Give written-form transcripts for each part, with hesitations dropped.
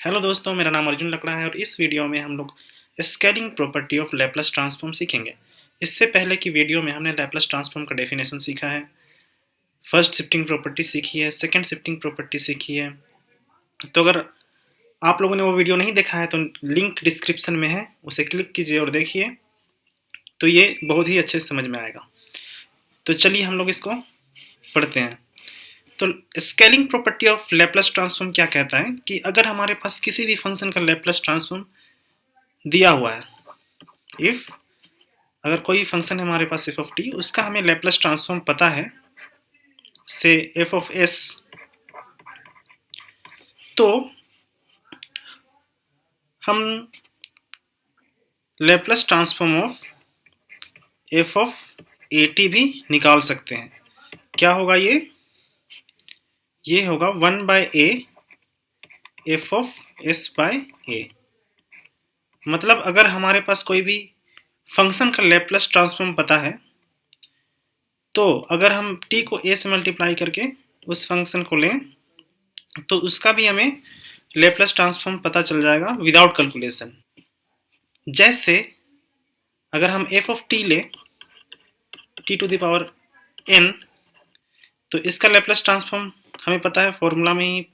Hello दोस्तों, मेरा नाम अर्जुन लकड़ा है और इस वीडियो में हम लोग scaling property of Laplace transform सीखेंगे। इससे पहले की वीडियो में हमने लैप्लस ट्रांसफॉर्म का डेफिनेशन सीखा है, फर्स्ट शिफ्टिंग प्रॉपर्टी सीखी है, सेकंड शिफ्टिंग प्रॉपर्टी सीखी है। तो अगर आप लोगों ने वो वीडियो नहीं देखा है तो लिंक डिस्क्रिप्शन में है, उसे क्लिक कीजिए और देखिए, तो ये बहुत ही अच्छे से समझ में आएगा। तो चलिए हम लोग इसको पढ़ते हैं। तो scaling property of Laplace transform क्या कहता है कि अगर हमारे पास किसी भी फंक्शन का लैप्लस ट्रांसफॉर्म दिया हुआ है, इफ अगर कोई फंक्शन है हमारे पास एफ ऑफ टी, उसका हमें लैप्लस ट्रांसफॉर्म पता है से एफ ऑफ एस, तो हम Laplace transform of F of A T भी निकाल सकते हैं। क्या होगा ये होगा 1/a F of S by A. मतलब अगर हमारे पास कोई भी फंक्शन का लैप्लस ट्रांसफॉर्म पता है, तो अगर हम t को a से मल्टीप्लाई करके उस फंक्शन को लें तो उसका भी हमें लैप्लस ट्रांसफॉर्म पता चल जाएगा विदाउट कैलकुलेशन। जैसे अगर हम एफ ऑफ टी ले t to the power n, तो इसका लैप्लस ट्रांसफॉर्म हमें पता है, फॉर्मूला में ही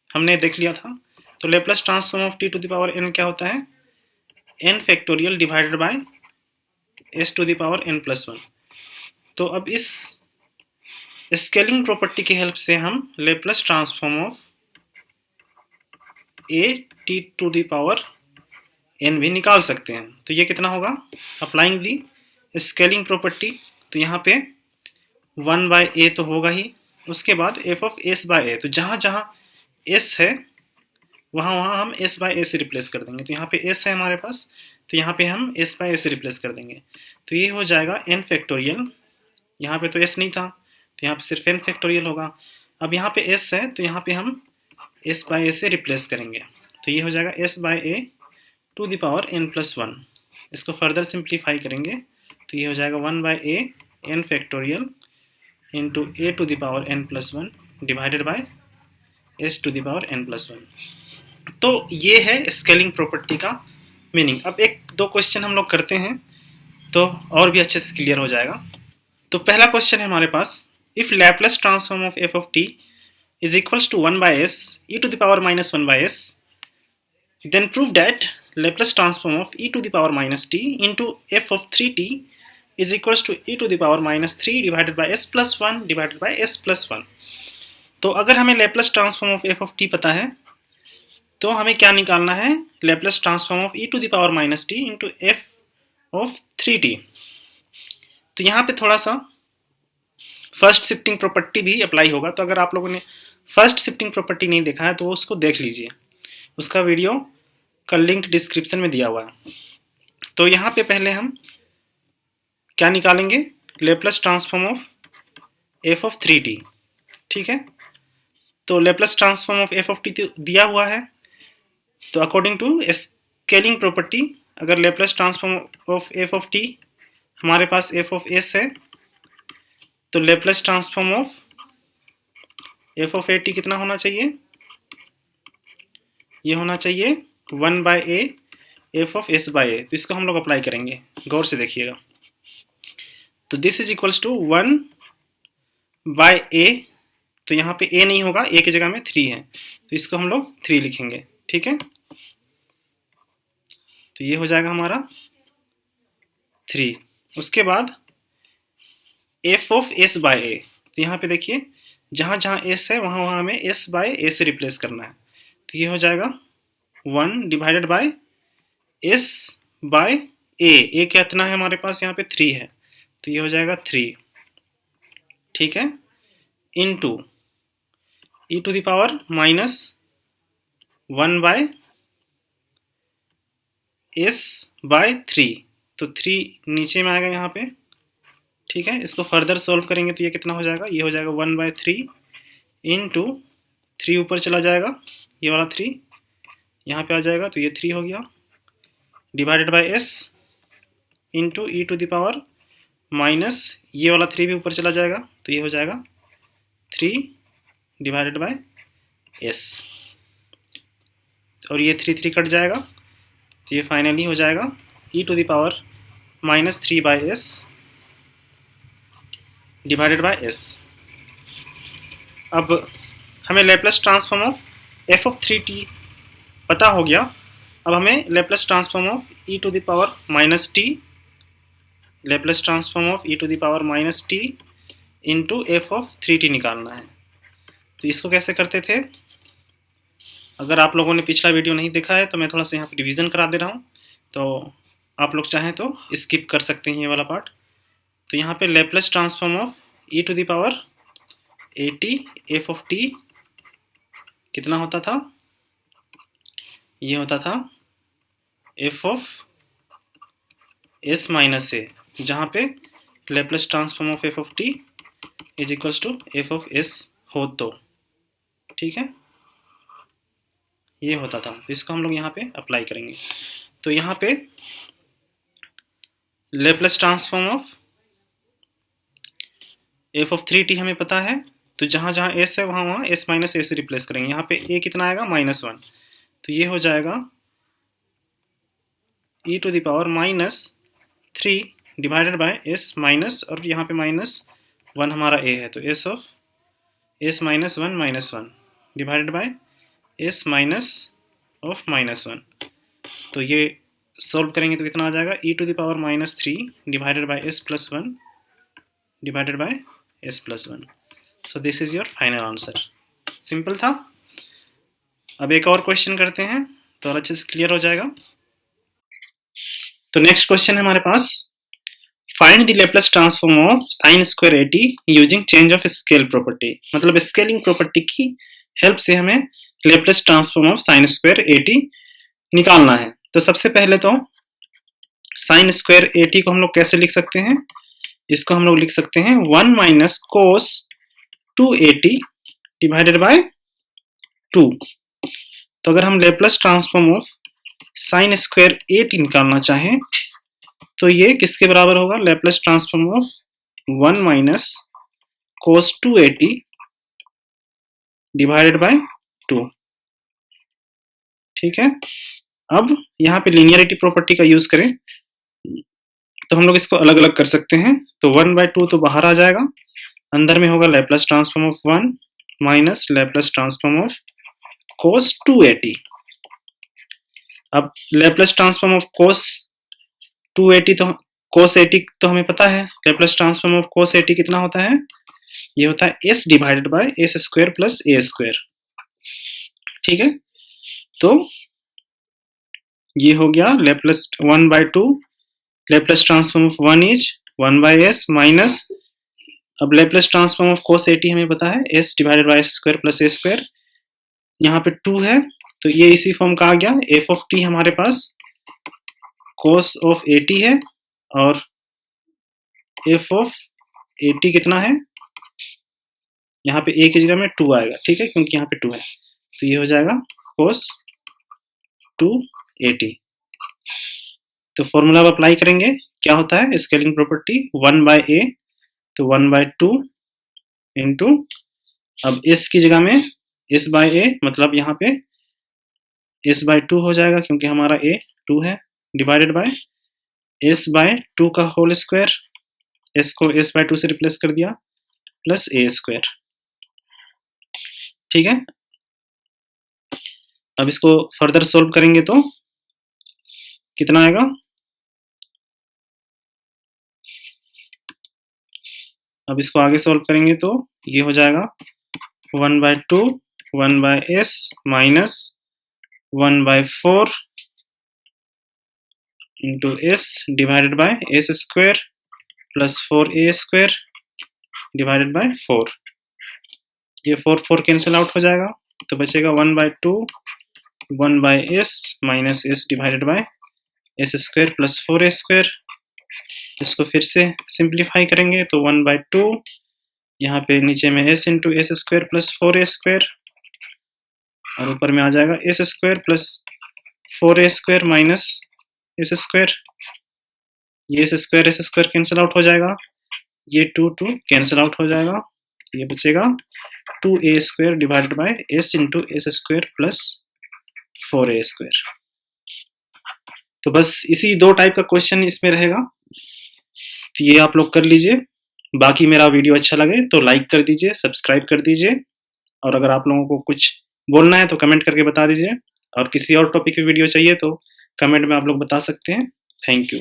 हमने देख लिया था। तो Laplace transform of t to the power n क्या होता है, n factorial divided by s to the power n plus 1। तो अब इस स्केलिंग प्रॉपर्टी की हेल्प से हम Laplace transform of A t to the power n भी निकाल सकते हैं। तो ये कितना होगा, अप्लाइंग दी स्केलिंग प्रॉपर्टी, तो यहाँ पे 1/a तो होगा ही, उसके बाद F of S by a, तो जहाँ जहाँ s है वहाँ वहाँ हम s बाय ए से रिप्लेस कर देंगे। तो यहाँ पे s है हमारे पास, तो यहाँ पे हम s बाय ए से रिप्लेस कर देंगे। तो ये हो जाएगा n फैक्टोरियल, यहाँ पे तो s नहीं था तो यहाँ पे सिर्फ n फैक्टोरियल होगा। अब यहाँ पे s है तो यहाँ पे हम s बाय ए से रिप्लेस करेंगे, तो ये हो जाएगा s by a to the power n plus 1। इसको फर्दर सिंप्लीफाई करेंगे तो ये हो जाएगा 1/a n factorial into a to the power n plus 1 divided by s to the power n plus 1। तो ये है स्केलिंग प्रॉपर्टी का मीनिंग। अब एक दो क्वेश्चन हम लोग करते हैं तो और भी अच्छे से क्लियर हो जाएगा। तो पहला क्वेश्चन है हमारे पास, if Laplace transform of F of T is equals to 1/s e to the power minus 1/s, then prove that Laplace transform of e to the power minus t into f of 3t is equals to e to the power minus 3 divided by s plus 1 divided by s plus 1। तो अगर हमें Laplace transform of f of t पता है तो हमें क्या निकालना है, Laplace transform of e to the power minus t into f of 3t। तो यहाँ पे थोड़ा सा फर्स्ट शिफ्टिंग प्रॉपर्टी भी अप्लाई होगा। तो अगर आप लोगों ने फर्स्ट शिफ्टिंग प्रॉपर्टी नहीं देखा है तो उसको देख लीजिए, उसका वीडियो का लिंक डिस्क्रिप्शन में दिया हुआ है। तो यहाँ पे पहले हम क्या निकालेंगे, Laplace transform of F of 3t। ठीक है, तो Laplace transform of F of t दिया हुआ है, तो अकॉर्डिंग टू स्केलिंग प्रॉपर्टी अगर Laplace transform of F of t हमारे पास एफ ऑफ एस है, तो Laplace transform of F of A t कितना होना चाहिए, ये होना चाहिए 1/a F of S by a. तो इसको हम लोग अप्लाई करेंगे, गौर से देखिएगा। तो this is equals to 1/a, तो यहाँ पे a नहीं होगा, a की जगह में 3 है तो इसको हम लोग 3 लिखेंगे। ठीक है, तो ये हो जाएगा हमारा 3। उसके बाद f of s by a, तो यहाँ पे देखिए जहाँ जहाँ s है वहाँ वहाँ हमें s बाय a से रिप्लेस करना है। तो ये हो जाएगा 1 divided by s by a कितना है हमारे पास, यहाँ पे 3 है तो ये हो जाएगा 3। ठीक है, into e to the power minus 1/s by 3, तो 3 नीचे में आएगा यहाँ पे। ठीक है, इसको फर्दर सॉल्व करेंगे तो ये कितना हो जाएगा, ये हो जाएगा 1/3 इंटू 3 ऊपर चला जाएगा, ये वाला 3 यहाँ पे आ जाएगा तो ये 3 हो गया, divided by s into e to the power minus ये वाला 3 भी ऊपर चला जाएगा तो ये हो जाएगा 3 डिवाइडेड बाय s। और ये 3 कट जाएगा, तो ये फाइनली हो जाएगा e⁻³ डिवाइडेड बाय s। अब हमें लेप्लेस ट्रांसफॉर्म ऑफ f(3t) पता हो गया। अब हमें Laplace transform of e⁻t into f(3t) निकालना है। तो इसको कैसे करते थे? अगर आप लोगों ने पिछला वीडियो नहीं देखा है तो मैं थोड़ा सा यहाँ पे डिवीज़न करा दे रहा हूँ, तो आप लोग चाहें तो स्किप कर सकते हैं ये वाला पार्ट। तो यहाँ पे Laplace transform of e⁻at f(t) कितना होता था? ये होता था f(s - a), जहाँ पे Laplace transform of f(t) is equals to f(s) हो तो, ठीक है, ये होता था। इसको हम लोग यहाँ पे अप्लाई करेंगे। तो यहाँ पे लेप्लेस ट्रांसफॉर्म ऑफ f(3t) हमें पता है, तो जहाँ जहाँ s है वहाँ s - a से रिप्लेस करेंगे। यहाँ पे a कितना आएगा? -1, तो ये हो जाएगा e⁻³ divided by s minus, और यहाँ पे -1 हमारा a है, तो s -1 डिवाइडेड बाय s -(-1). तो ये सॉल्व करेंगे तो कितना आ जाएगा? e⁻³ divided by s+1 divided by s+1। So this is your final answer. Simple था। अब एक और क्वेश्चन करते हैं तो और अच्छे से क्लियर हो जाएगा। तो नेक्स्ट क्वेश्चन है हमारे पास, find the Laplace transform of sin² at using change of scale property. मतलब स्केलिंग प्रॉपर्टी की हेल्प से हमें Laplace transform of sin² at निकालना है। तो सबसे पहले तो sin² at को हम लोग कैसे लिख सकते हैं? इसको हम लोग लिख सकते हैं 1 - cos 2at डिवाइडेड बाय 2। तो अगर हम Laplace transform of sin² at निकालना चाहें तो ये किसके बराबर होगा? Laplace transform of 1 - cos 2at divided by 2, ठीक है। अब यहाँ पे लीनियरिटी प्रॉपर्टी का यूज करें तो हम लोग इसको अलग अलग कर सकते हैं। तो 1/2 तो बाहर आ जाएगा, अंदर में होगा Laplace transform of 1 minus Laplace transform of cos 2at। अब Laplace transform of cos 2at तो cos 80 तो हमें पता है, लेप्लेस ट्रांसफॉर्म ऑफ cos 80 कितना होता है? ये होता है s divided by s² plus a², ठीक है। तो ये हो गया Laplace 1/2, Laplace transform of 1 is 1/s minus, अब लेप्लेस ट्रांसफॉर्म ऑफ cos 80 हमें पता है s divided by s² plus a², यहाँ पे 2 है तो ये इसी फॉर्म का आ गया। f(t) हमारे पास cos ऑफ 80 है और f(80) कितना है? यहाँ पे a की जगह में 2 आएगा, ठीक है, क्योंकि यहाँ पे 2 है, तो ये हो जाएगा cos 280। तो फॉर्मूला अब अप्लाई करेंगे, क्या होता है? स्केलिंग प्रॉपर्टी 1/a, तो 1/2 इंटू, अब s की जगह में s/a, मतलब यहाँ पे s/2 हो जाएगा क्योंकि हमारा a 2 है, डिवाइडेड बाय s/2 का होल स्क्वायर, s को s/2 से रिप्लेस कर दिया, प्लस a², ठीक है। अब इसको फर्दर सोल्व करेंगे तो कितना आएगा? अब इसको आगे सोल्व करेंगे तो ये हो जाएगा 1/2 1/s minus 1/4 into s divided by s² plus 4a² divided by 4। ये 4 कैंसिल आउट हो जाएगा, तो बचेगा 1/2 1/s minus s divided by s² plus 4a²। इसको फिर से सिंप्लीफाई करेंगे तो 1/2, यहाँ पे नीचे में s into s² plus 4a² और ऊपर में आ जाएगा s² plus 4a² minus s²। ये s² कैंसिल आउट हो जाएगा, ये 2 कैंसिल आउट हो जाएगा, ये बचेगा 2a² divided by s into s² plus 4a²। तो बस इसी 2 टाइप का क्वेश्चन इसमें रहेगा, तो ये आप लोग कर लीजिए। बाकी मेरा वीडियो अच्छा लगे तो लाइक कर दीजिए, सब्सक्राइब कर दीजिए, और अगर आप लोगों को कुछ बोलना है तो कमेंट करके बता दीजिए, और किसी और टॉपिक की वीडियो चाहिए तो कमेंट में आप लोग बता सकते हैं। Thank you.